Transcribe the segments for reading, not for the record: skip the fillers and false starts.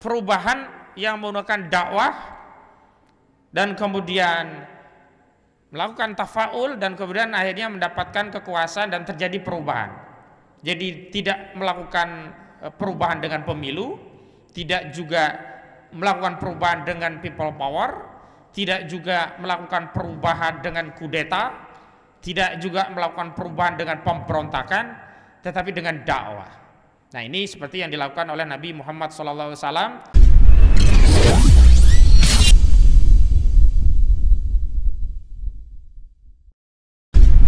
perubahan yang menggunakan dakwah dan kemudian melakukan tafaul dan kemudian akhirnya mendapatkan kekuasaan dan terjadi perubahan. Jadi tidak melakukan perubahan dengan pemilu, tidak juga melakukan perubahan dengan people power, tidak juga melakukan perubahan dengan kudeta, tidak juga melakukan perubahan dengan pemberontakan, tetapi dengan dakwah. Nah, ini seperti yang dilakukan oleh Nabi Muhammad SAW.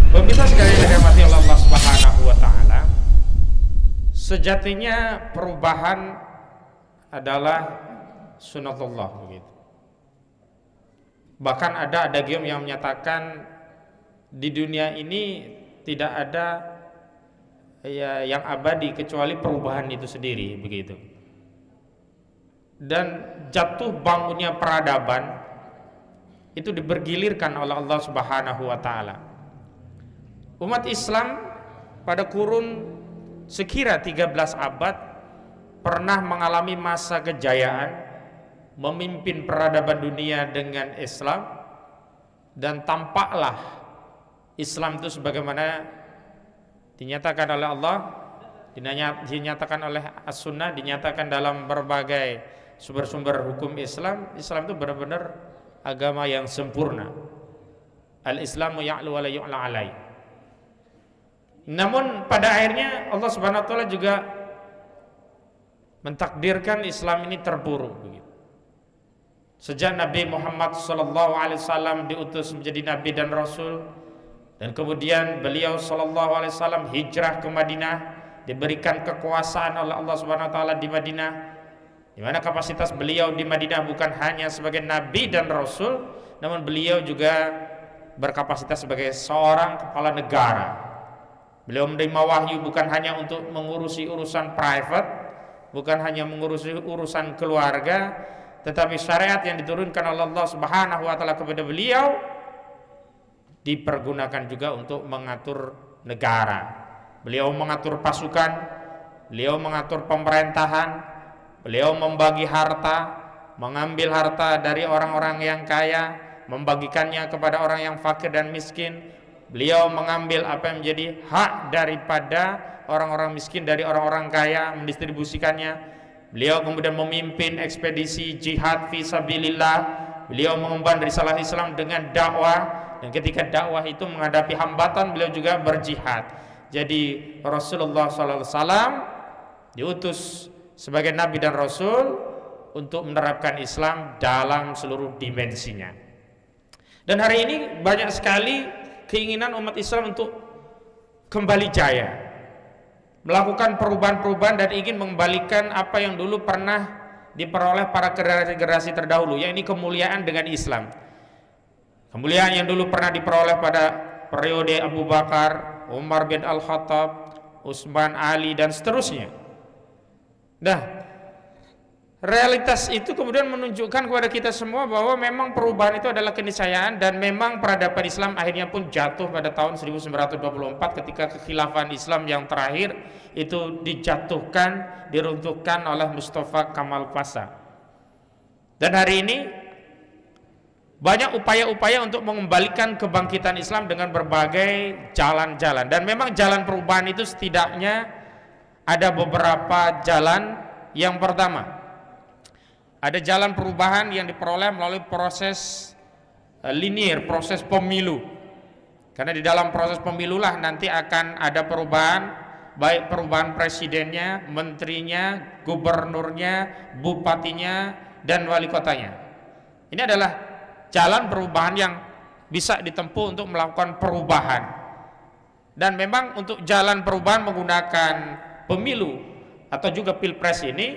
Pemirsa sekalian yang dirahmati Allah Subhanahu wa taala, sejatinya perubahan adalah sunatullah begitu. Bahkan ada adagium yang menyatakan di dunia ini tidak ada yang abadi kecuali perubahan itu sendiri begitu. Dan jatuh bangunnya peradaban itu dibergilirkan oleh Allah Subhanahu wa taala. Umat Islam pada kurun sekira 13 abad pernah mengalami masa kejayaan, memimpin peradaban dunia dengan Islam, dan tampaklah Islam itu sebagaimana dinyatakan oleh Allah, dinyatakan oleh As-Sunnah, dinyatakan dalam berbagai sumber-sumber hukum Islam. Islam itu benar-benar agama yang sempurna. Al-Islamu ya'lu wa la yu'la alai. Namun pada akhirnya Allah Subhanahu wa taala juga mentakdirkan Islam ini terpuruk begitu. Sejak Nabi Muhammad SAW diutus menjadi Nabi dan Rasul, dan kemudian beliau SAW hijrah ke Madinah, diberikan kekuasaan oleh Allah Subhanahu wa taala di Madinah, di mana kapasitas beliau di Madinah bukan hanya sebagai Nabi dan Rasul, namun beliau juga berkapasitas sebagai seorang kepala negara. Beliau menerima wahyu bukan hanya untuk mengurusi urusan private, bukan hanya mengurusi urusan keluarga, tetapi syariat yang diturunkan oleh Allah Subhanahu wa taala kepada beliau dipergunakan juga untuk mengatur negara. Beliau mengatur pasukan, beliau mengatur pemerintahan, beliau membagi harta, mengambil harta dari orang-orang yang kaya, membagikannya kepada orang yang fakir dan miskin. Beliau mengambil apa yang menjadi hak daripada orang-orang miskin dari orang-orang kaya, mendistribusikannya. Beliau kemudian memimpin ekspedisi jihad fi sabilillah. Beliau mengemban risalah Islam dengan dakwah, dan ketika dakwah itu menghadapi hambatan, beliau juga berjihad. Jadi Rasulullah SAW diutus sebagai Nabi dan Rasul untuk menerapkan Islam dalam seluruh dimensinya. Dan hari ini banyak sekali keinginan umat Islam untuk kembali jaya, melakukan perubahan-perubahan dan ingin mengembalikan apa yang dulu pernah diperoleh para generasi terdahulu, yakni kemuliaan dengan Islam. Kemuliaan yang dulu pernah diperoleh pada periode Abu Bakar, Umar bin Al-Khattab, Utsman, Ali, dan seterusnya. Nah, realitas itu kemudian menunjukkan kepada kita semua bahwa memang perubahan itu adalah keniscayaan, dan memang peradaban Islam akhirnya pun jatuh pada tahun 1924 ketika kekhilafan Islam yang terakhir itu dijatuhkan, diruntuhkan oleh Mustafa Kamal Pasha. Dan hari ini banyak upaya-upaya untuk mengembalikan kebangkitan Islam dengan berbagai jalan-jalan, dan memang jalan perubahan itu setidaknya ada beberapa jalan. Yang pertama, ada jalan perubahan yang diperoleh melalui proses linear, proses pemilu. Karena di dalam proses pemilulah nanti akan ada perubahan, baik perubahan presidennya, menterinya, gubernurnya, bupatinya, dan wali kotanya. Ini adalah jalan perubahan yang bisa ditempuh untuk melakukan perubahan. Dan memang untuk jalan perubahan menggunakan pemilu atau juga pilpres ini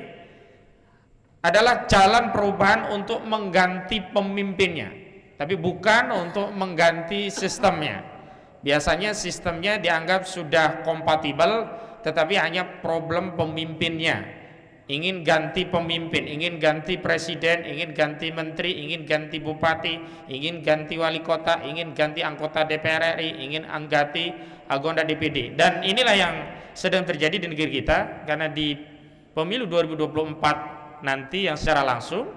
adalah jalan perubahan untuk mengganti pemimpinnya, tapi bukan untuk mengganti sistemnya. Biasanya sistemnya dianggap sudah kompatibel, tetapi hanya problem pemimpinnya. Ingin ganti pemimpin, ingin ganti presiden, ingin ganti menteri, ingin ganti bupati, ingin ganti wali kota, ingin ganti anggota DPR RI, ingin ganti anggota DPD. Dan inilah yang sedang terjadi di negeri kita, karena di pemilu 2024 nanti yang secara langsung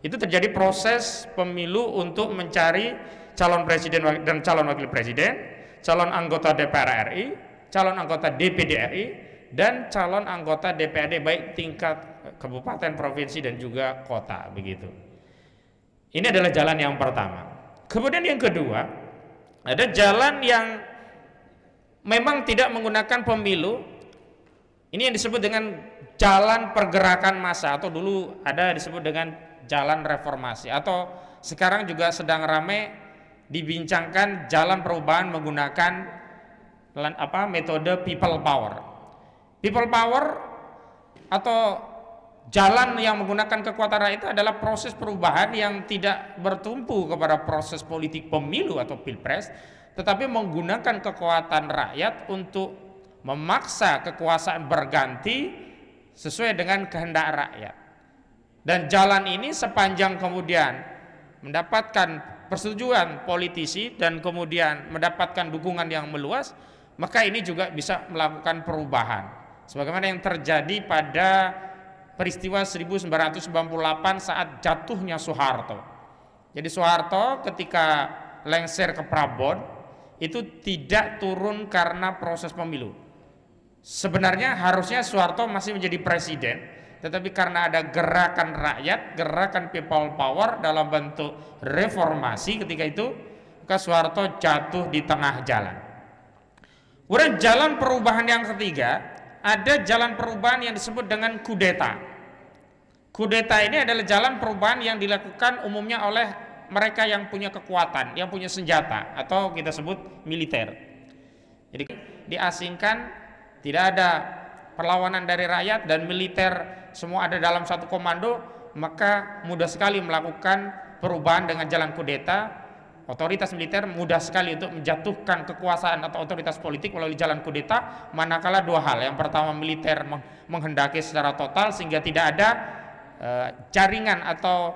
itu terjadi proses pemilu untuk mencari calon presiden dan calon wakil presiden, calon anggota DPR RI, calon anggota DPD RI, dan calon anggota DPRD baik tingkat kabupaten, provinsi, dan juga kota, begitu. Ini adalah jalan yang pertama. Kemudian yang kedua, ada jalan yang memang tidak menggunakan pemilu. Ini yang disebut dengan jalan pergerakan massa, atau dulu ada disebut dengan jalan reformasi, atau sekarang juga sedang ramai dibincangkan jalan perubahan menggunakan metode people power. People power atau jalan yang menggunakan kekuatan rakyat itu adalah proses perubahan yang tidak bertumpu kepada proses politik pemilu atau pilpres, tetapi menggunakan kekuatan rakyat untuk memaksa kekuasaan berganti sesuai dengan kehendak rakyat. Dan jalan ini sepanjang kemudian mendapatkan persetujuan politisi dan kemudian mendapatkan dukungan yang meluas, maka ini juga bisa melakukan perubahan. Sebagaimana yang terjadi pada peristiwa 1998 saat jatuhnya Soeharto. Jadi Soeharto ketika lengser ke Prabon itu tidak turun karena proses pemilu. Sebenarnya harusnya Soeharto masih menjadi presiden, tetapi karena ada gerakan rakyat, gerakan people power dalam bentuk reformasi ketika itu, maka Soeharto jatuh di tengah jalan. Kemudian jalan perubahan yang ketiga, ada jalan perubahan yang disebut dengan kudeta. Kudeta ini adalah jalan perubahan yang dilakukan umumnya oleh mereka yang punya kekuatan, yang punya senjata, atau kita sebut militer. Jadi diasingkan, tidak ada perlawanan dari rakyat dan militer semua ada dalam satu komando, maka mudah sekali melakukan perubahan dengan jalan kudeta. Otoritas militer mudah sekali untuk menjatuhkan kekuasaan atau otoritas politik melalui jalan kudeta, manakala dua hal. Yang pertama, militer menghendaki secara total sehingga tidak ada jaringan atau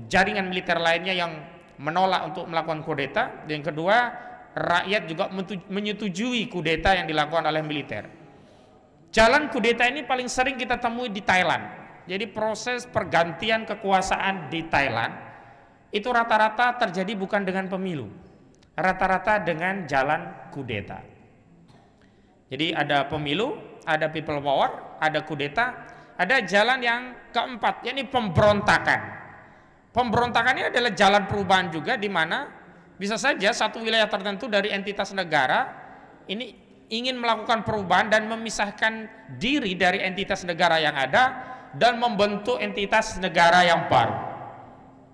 jaringan militer lainnya yang menolak untuk melakukan kudeta. Yang kedua, rakyat juga menyetujui kudeta yang dilakukan oleh militer. Jalan kudeta ini paling sering kita temui di Thailand. Jadi proses pergantian kekuasaan di Thailand itu rata-rata terjadi bukan dengan pemilu, rata-rata dengan jalan kudeta. Jadi ada pemilu, ada people power, ada kudeta, ada jalan yang keempat, yakni pemberontakan. Pemberontakan ini adalah jalan perubahan juga, di mana bisa saja satu wilayah tertentu dari entitas negara ini ingin melakukan perubahan dan memisahkan diri dari entitas negara yang ada dan membentuk entitas negara yang baru.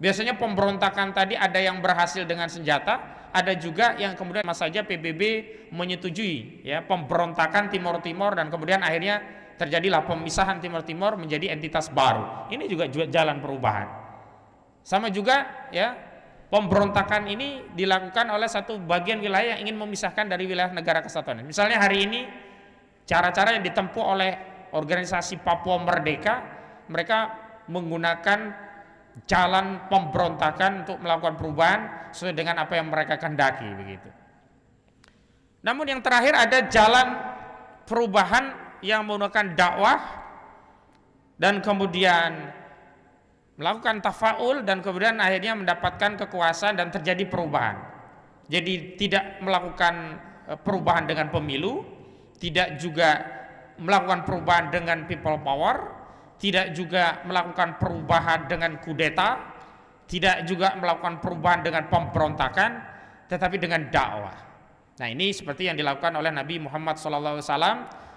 Biasanya pemberontakan tadi ada yang berhasil dengan senjata, ada juga yang kemudian saja PBB menyetujui ya pemberontakan Timor Timur, dan kemudian akhirnya terjadilah pemisahan Timor Timur menjadi entitas baru. Ini juga jalan perubahan. Sama juga ya, pemberontakan ini dilakukan oleh satu bagian wilayah yang ingin memisahkan dari wilayah negara kesatuan. Misalnya hari ini cara-cara yang ditempuh oleh organisasi Papua Merdeka, mereka menggunakan jalan pemberontakan untuk melakukan perubahan sesuai dengan apa yang mereka kehendaki, begitu. Namun yang terakhir ada jalan perubahan yang menggunakan dakwah dan kemudian melakukan tafaul dan kemudian akhirnya mendapatkan kekuasaan dan terjadi perubahan. Jadi tidak melakukan perubahan dengan pemilu, tidak juga melakukan perubahan dengan people power, tidak juga melakukan perubahan dengan kudeta, tidak juga melakukan perubahan dengan pemberontakan, tetapi dengan dakwah. Nah, ini seperti yang dilakukan oleh Nabi Muhammad SAW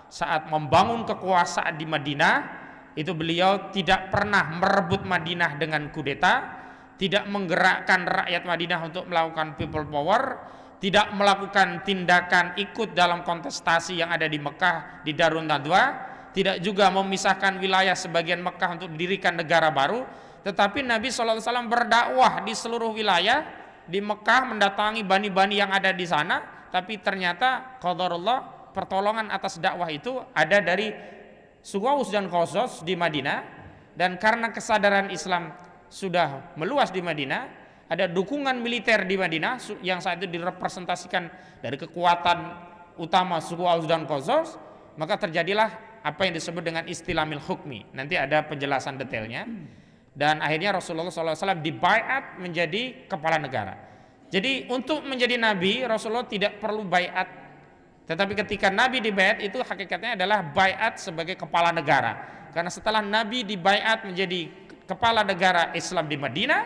saat membangun kekuasaan di Madinah. Itu beliau tidak pernah merebut Madinah dengan kudeta, tidak menggerakkan rakyat Madinah untuk melakukan people power, tidak melakukan tindakan ikut dalam kontestasi yang ada di Mekah di Darun Nadwa, tidak juga memisahkan wilayah sebagian Mekah untuk didirikan negara baru, tetapi Nabi SAW berdakwah di seluruh wilayah di Mekah, mendatangi bani-bani yang ada di sana. Tapi ternyata qadarullah, pertolongan atas dakwah itu ada dari suku Aus dan Khazraj di Madinah, dan karena kesadaran Islam sudah meluas di Madinah, ada dukungan militer di Madinah yang saat itu direpresentasikan dari kekuatan utama suku Aus dan Khazraj, maka terjadilah apa yang disebut dengan istilahil hukmi. Nanti ada penjelasan detailnya. Dan akhirnya Rasulullah SAW dibaiat menjadi kepala negara. Jadi untuk menjadi nabi Rasulullah tidak perlu baiat, tetapi ketika nabi dibaiat itu hakikatnya adalah baiat sebagai kepala negara. Karena setelah nabi dibaiat menjadi kepala negara Islam di Madinah,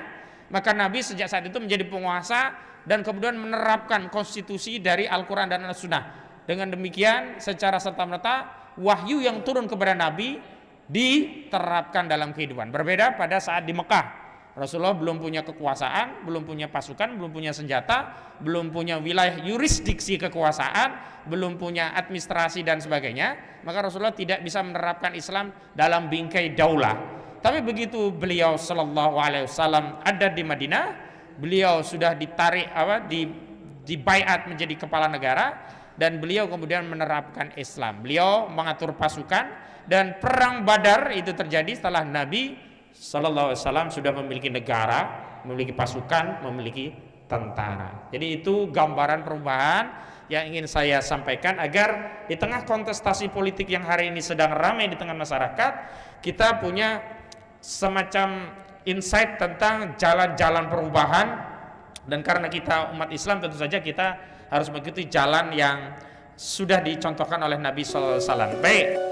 maka nabi sejak saat itu menjadi penguasa dan kemudian menerapkan konstitusi dari Al-Quran dan As-Sunnah. Dengan demikian secara serta-merta wahyu yang turun kepada nabi diterapkan dalam kehidupan. Berbeda pada saat di Mekah, Rasulullah belum punya kekuasaan, belum punya pasukan, belum punya senjata, belum punya wilayah yurisdiksi kekuasaan, belum punya administrasi dan sebagainya. Maka Rasulullah tidak bisa menerapkan Islam dalam bingkai daulah. Tapi begitu beliau sallallahu alaihi wasallam ada di Madinah, beliau sudah ditarik dibaiat menjadi kepala negara, dan beliau kemudian menerapkan Islam. Beliau mengatur pasukan, dan perang Badar itu terjadi setelah Nabi Sallallahu Alaihi Wasallam sudah memiliki negara, memiliki pasukan, memiliki tentara. Jadi itu gambaran perubahan yang ingin saya sampaikan agar di tengah kontestasi politik yang hari ini sedang ramai di tengah masyarakat, kita punya semacam insight tentang jalan-jalan perubahan. Dan karena kita umat Islam, tentu saja kita harus mengikuti jalan yang sudah dicontohkan oleh Nabi Sallallahu Alaihi Wasallam. Baik.